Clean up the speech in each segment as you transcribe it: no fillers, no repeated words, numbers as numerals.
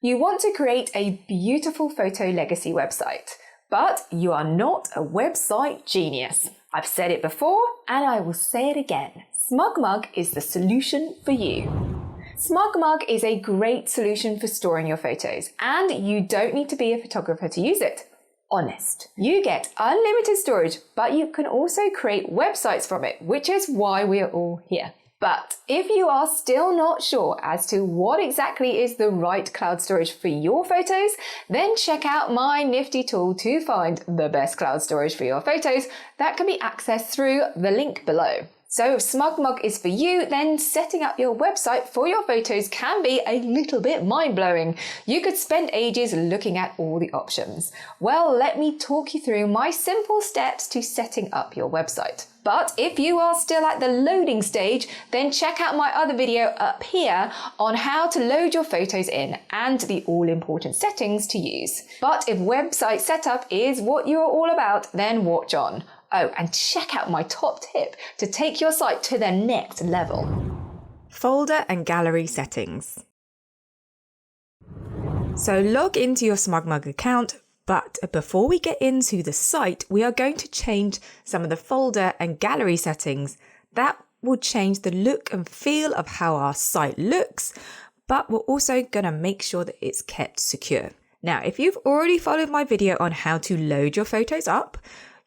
You want to create a beautiful photo legacy website, but you are not a website genius. I've said it before and I will say it again. SmugMug is the solution for you. SmugMug is a great solution for storing your photos, and you don't need to be a photographer to use it. Honest. You get unlimited storage, but you can also create websites from it, which is why we're all here. But if you are still not sure as to what exactly is the right cloud storage for your photos, then check out my nifty tool to find the best cloud storage for your photos that can be accessed through the link below. So if SmugMug is for you, then setting up your website for your photos can be a little bit mind-blowing. You could spend ages looking at all the options. Well, let me talk you through my simple steps to setting up your website. But if you are still at the loading stage, then check out my other video up here on how to load your photos in and the all-important settings to use. But if website setup is what you're all about, then watch on. Oh, and check out my top tip to take your site to the next level. Folder and gallery settings. So log into your SmugMug account, but before we get into the site, we are going to change some of the folder and gallery settings. That will change the look and feel of how our site looks, but we're also going to make sure that it's kept secure. Now, if you've already followed my video on how to load your photos up,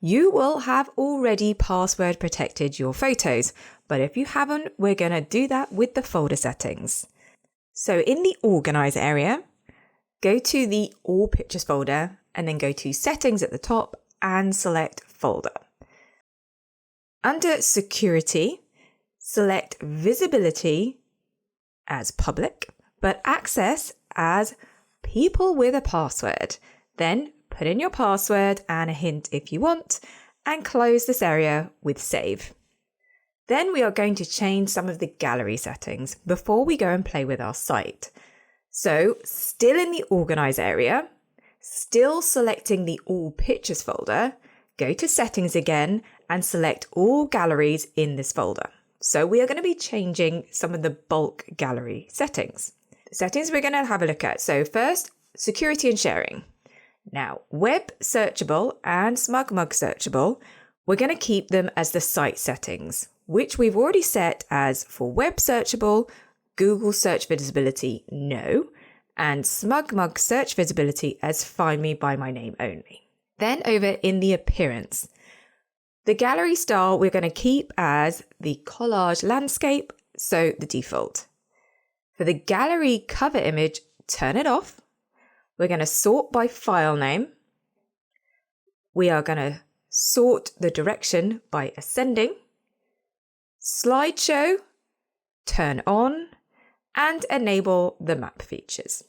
you will have already password protected your photos. But if you haven't, we're going to do that with the folder settings. So in the Organiser area, go to the All Pictures folder and then go to Settings at the top and select Folder. Under Security, select Visibility as Public, but Access as People with a Password. Then put in your password and a hint if you want, and close this area with Save. Then we are going to change some of the gallery settings before we go and play with our site. So still in the Organise area, still selecting the All Pictures folder, go to Settings again and select all galleries in this folder. So we are going to be changing some of the bulk gallery settings. The settings we're going to have a look at. So first, security and sharing. Now, web searchable and SmugMug searchable, we're going to keep them as the site settings, which we've already set as for web searchable, Google search visibility, no, and SmugMug search visibility as find me by my name only. Then over in the appearance, the gallery style we're going to keep as the collage landscape, so the default. For the gallery cover image, turn it off. We're going to sort by file name. We are going to sort the direction by ascending. Slideshow, turn on, and enable the map features.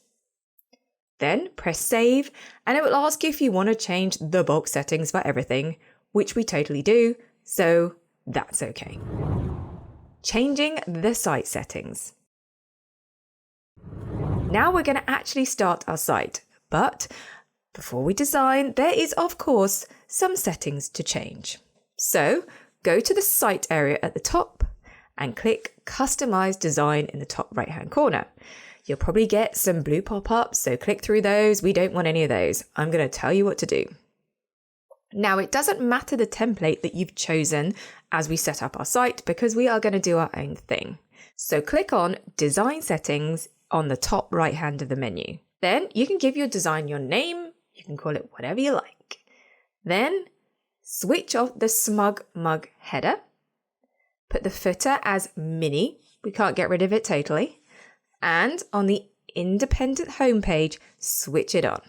Then press save, and it will ask you if you want to change the bulk settings for everything, which we totally do, so that's okay. Changing the site settings. Now we're going to actually start our site, but before we design, there is of course some settings to change. So go to the site area at the top and click Customise Design in the top right hand corner. You'll probably get some blue pop-ups, so click through those. We don't want any of those. I'm going to tell you what to do. Now, it doesn't matter the template that you've chosen as we set up our site because we are going to do our own thing. So click on Design Settings on the top right hand of the menu. Then you can give your design your name, you can call it whatever you like. Then switch off the SmugMug header, put the footer as mini, we can't get rid of it totally, and on the independent homepage, switch it on.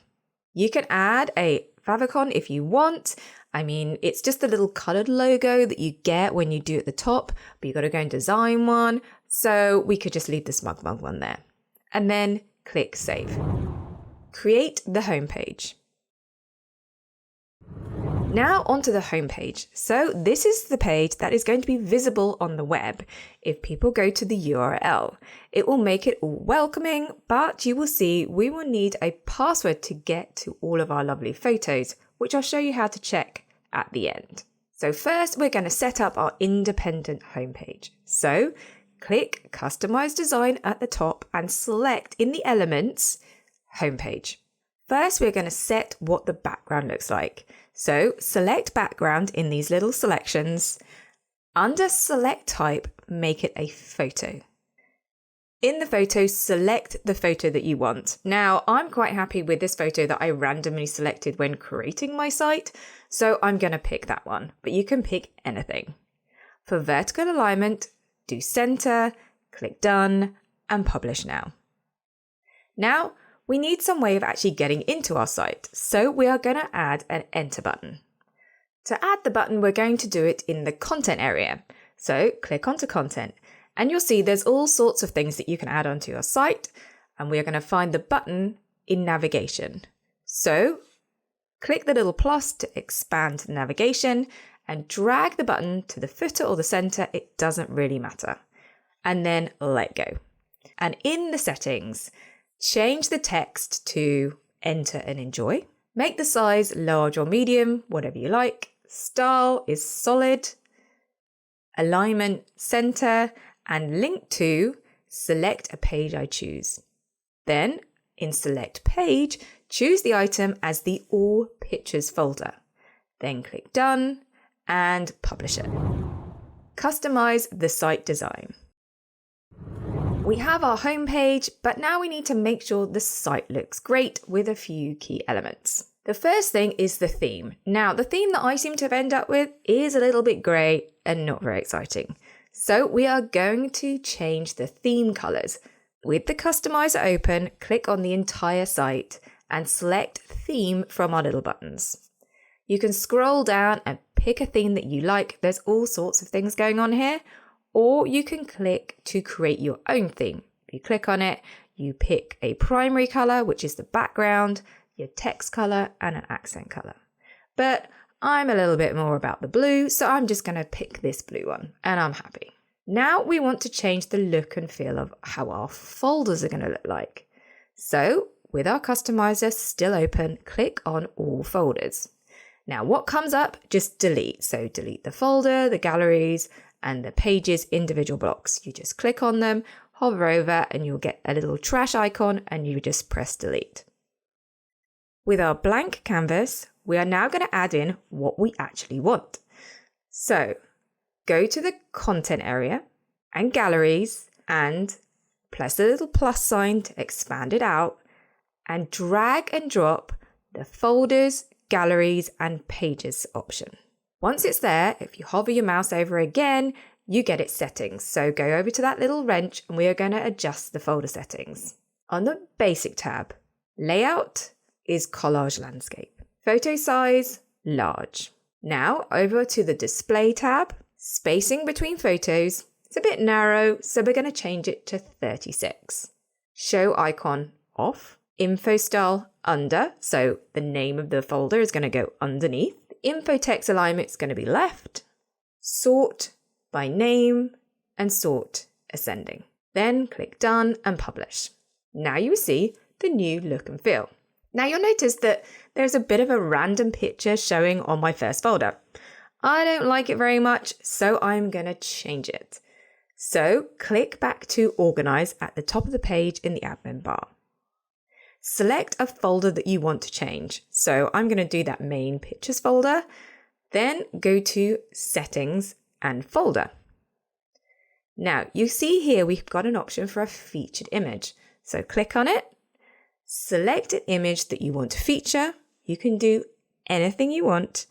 You can add a favicon if you want. I mean, it's just a little coloured logo that you get when you do at the top, but you've got to go and design one, so we could just leave the SmugMug one there. And then click Save. Create the homepage. Now onto the homepage. So this is the page that is going to be visible on the web if people go to the URL. It will make it all welcoming, but you will see we will need a password to get to all of our lovely photos, which I'll show you how to check at the end. So first we're going to set up our independent homepage. So click Customise Design at the top and select in the elements homepage. First, we're going to set what the background looks like. So select background in these little selections. Under select type, make it a photo. In the photo, select the photo that you want. Now, I'm quite happy with this photo that I randomly selected when creating my site, so I'm going to pick that one, but you can pick anything. For vertical alignment, do center, click done, and publish now. Now, we need some way of actually getting into our site, so we are going to add an enter button. To add the button, we're going to do it in the content area. So click onto content, and you'll see there's all sorts of things that you can add onto your site, and we are going to find the button in navigation. So click the little plus to expand the navigation and drag the button to the footer or the center, it doesn't really matter. And then let go. And in the settings, change the text to enter and enjoy. Make the size large or medium, whatever you like. Style is solid. Alignment center, and link to select a page I choose. Then in select page, choose the item as the all pictures folder. Then click done and publish it. Customize the site design. We have our homepage, but now we need to make sure the site looks great with a few key elements. The first thing is the theme. Now, the theme that I seem to have ended up with is a little bit grey and not very exciting. So we are going to change the theme colours. With the customizer open, click on the entire site and select theme from our little buttons. You can scroll down and pick a theme that you like. There's all sorts of things going on here. Or you can click to create your own theme. If you click on it, you pick a primary colour, which is the background, your text colour, and an accent colour. But I'm a little bit more about the blue, so I'm just going to pick this blue one, and I'm happy. Now we want to change the look and feel of how our folders are going to look like. So with our customizer still open, click on all folders. Now what comes up, just delete. So delete the folder, the galleries, and the pages individual blocks. You just click on them, hover over, and you'll get a little trash icon, and you just press delete. With our blank canvas, we are now going to add in what we actually want. So go to the content area and galleries and press the little plus sign to expand it out and drag and drop the folders, galleries, and pages option. Once it's there, if you hover your mouse over again, you get its settings. So go over to that little wrench and we are going to adjust the folder settings. On the basic tab, layout is collage landscape. Photo size, large. Now over to the display tab, spacing between photos, it's a bit narrow, so we're going to change it to 36. Show icon off. Info style under, so the name of the folder is going to go underneath. Info text alignment is going to be left. Sort by name and sort ascending. Then click done and publish. Now you see the new look and feel. Now you'll notice that there's a bit of a random picture showing on my first folder. I don't like it very much, so I'm going to change it. So click back to Organise at the top of the page in the admin bar. Select a folder that you want to change. So I'm going to do that main pictures folder. Then go to settings and folder. Now you see here we've got an option for a featured image. So click on it, select an image that you want to feature. You can do anything you want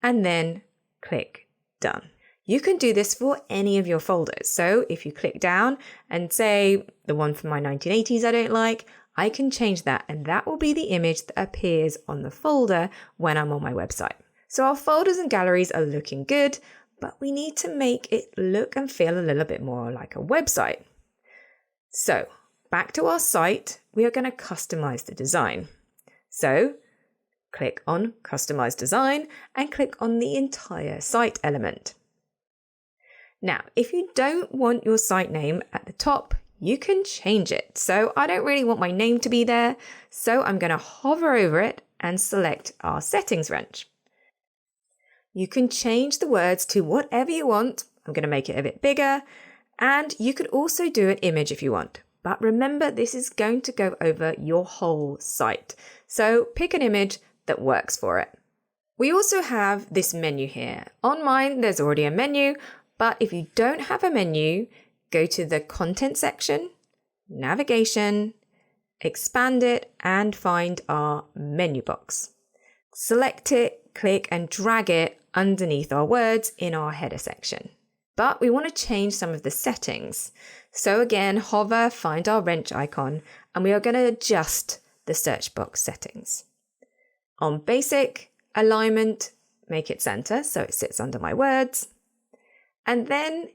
and then click done. You can do this for any of your folders. So if you click down and say the one from my 1980s I don't like, I can change that and that will be the image that appears on the folder when I'm on my website. So our folders and galleries are looking good, but we need to make it look and feel a little bit more like a website. So back to our site, we are going to customize the design. So click on Customize Design and click on the entire site element. Now, if you don't want your site name at the top, you can change it. So I don't really want my name to be there. So I'm going to hover over it and select our settings wrench. You can change the words to whatever you want. I'm going to make it a bit bigger. And you could also do an image if you want. But remember, this is going to go over your whole site. So pick an image that works for it. We also have this menu here. On mine, there's already a menu, but if you don't have a menu, go to the content section, navigation, expand it, and find our menu box. Select it, click and drag it underneath our words in our header section. But we want to change some of the settings. So again, hover, find our wrench icon, and we are going to adjust the search box settings. On basic, alignment, make it center so it sits under my words. And then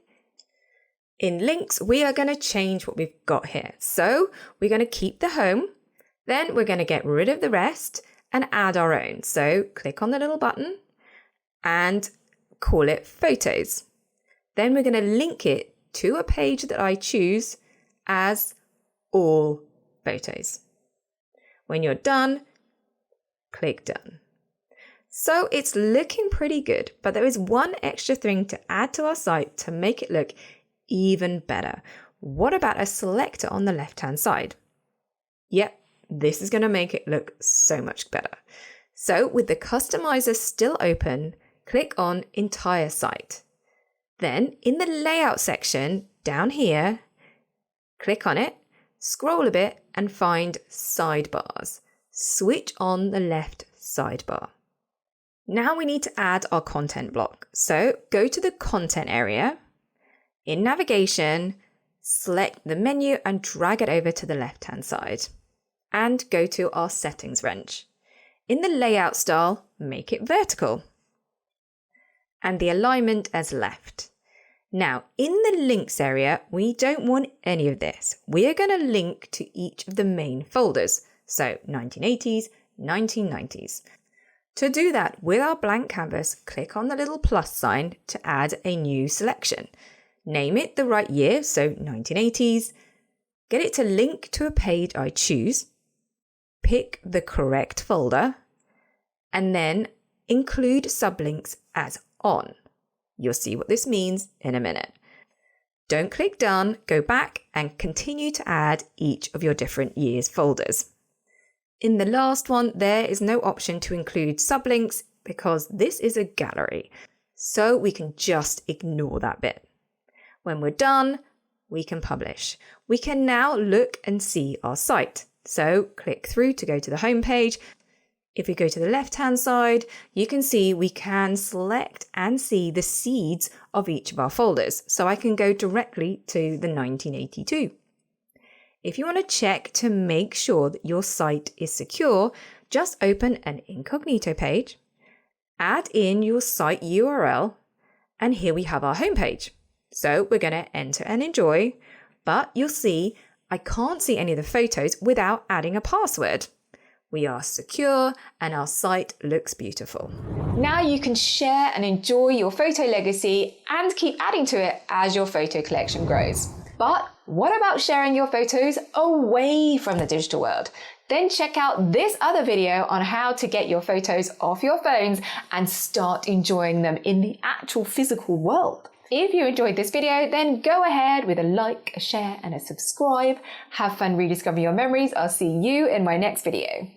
in links, we are going to change what we've got here. So we're going to keep the home, then we're going to get rid of the rest and add our own. So click on the little button and call it photos. Then we're going to link it to a page that I choose as all photos. When you're done, click done. So it's looking pretty good, but there is one extra thing to add to our site to make it look even better. What about a selector on the left-hand side? Yep, this is going to make it look so much better. So with the Customiser still open, click on Entire Site. Then in the Layout section down here, click on it, scroll a bit and find Sidebars. Switch on the left sidebar. Now we need to add our content block. So go to the content area. In navigation, select the menu and drag it over to the left-hand side. And go to our settings wrench. In the layout style, make it vertical. And the alignment as left. Now, in the links area, we don't want any of this. We are going to link to each of the main folders. So 1980s, 1990s. To do that, with our blank canvas, click on the little plus sign to add a new selection. Name it the right year, so 1980s. Get it to link to a page I choose. Pick the correct folder. And then include sublinks as on. You'll see what this means in a minute. Don't click done, go back and continue to add each of your different years folders. In the last one, there is no option to include sublinks because this is a gallery, so we can just ignore that bit. When we're done, we can publish. We can now look and see our site. So click through to go to the home page. If we go to the left-hand side, you can see we can select and see the seeds of each of our folders. So I can go directly to the 1982. If you want to check to make sure that your site is secure, just open an incognito page, add in your site URL, and here we have our homepage. So we're going to enter and enjoy, but you'll see I can't see any of the photos without adding a password. We are secure and our site looks beautiful. Now you can share and enjoy your photo legacy and keep adding to it as your photo collection grows. But what about sharing your photos away from the digital world? Then check out this other video on how to get your photos off your phones and start enjoying them in the actual physical world. If you enjoyed this video, then go ahead with a like, a share, and a subscribe. Have fun rediscovering your memories. I'll see you in my next video.